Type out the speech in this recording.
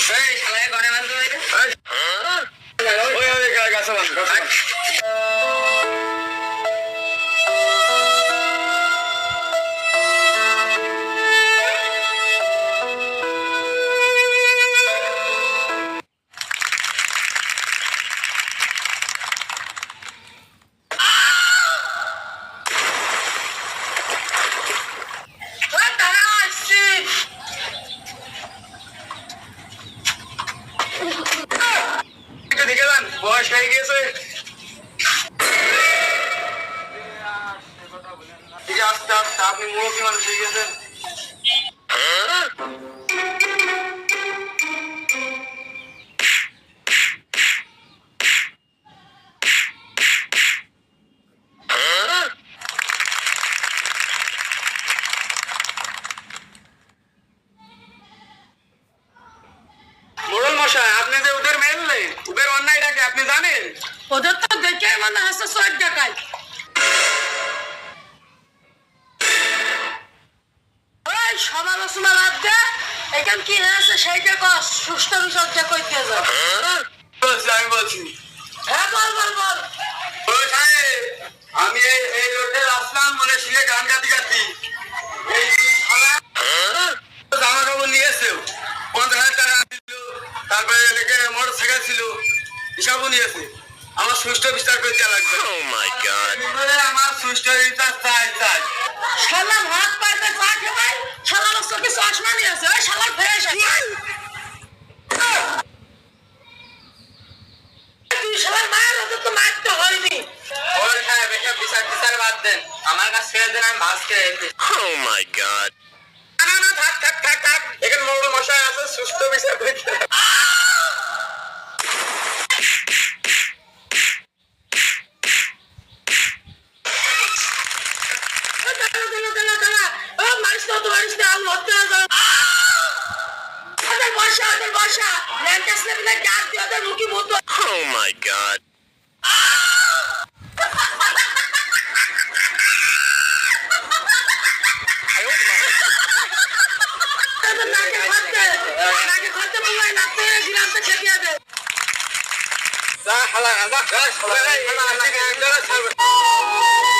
এই শালায় ঘরে বান্ধব হইরে ওই গাছে বান্ধব বয়স হয়ে গেছে আস্তে আস্তে আপনি মুরব্বী মানুষ হয়ে গেছেন মোড়ল মশাই আপনি যে ওদের মেললেন ওদের অন্যায়টাকে আপনি জানেন ওদের তো দেখে মনে হচ্ছে সব জায়গায় ওই সমালোচনা বাদ দে এখান কি হয়েছে সেইটা কর সুস্থ বিসর্জা করতে যা আমি বলছি হ্যাঁ বল বল বল ওই সাহেব আমি এই রোডে আসলাম মানে শিলে গান গাতি গাতি এই জামা কাপড় নিয়েছে 50,000 টাকা ছিল তারপরে মোটর সাইকেল ছিল হিসাবও নিয়েছে আমার সুষ্ঠু বিচার করতে লাগবে আমার সুষ্ঠু বিচার চাই চাই শালা ভাত পাইতে চা খেয়ে শালার চোখে চশমা নিয়েছে ওই শালার ফ্রেশ তুই শালার মায়ের হাতে তো মারতে হয়নি ওই সাহেব এসব বিচার টিচার বাদ দেন আমার কাছে ছেড়ে দেন আমি ভাস খেয়ে না না থাক থাক থাক থাক এখানে মোড়ল মশাই আছে সুষ্ঠু বিচার করতে Oh my god. যা হালা যা হালা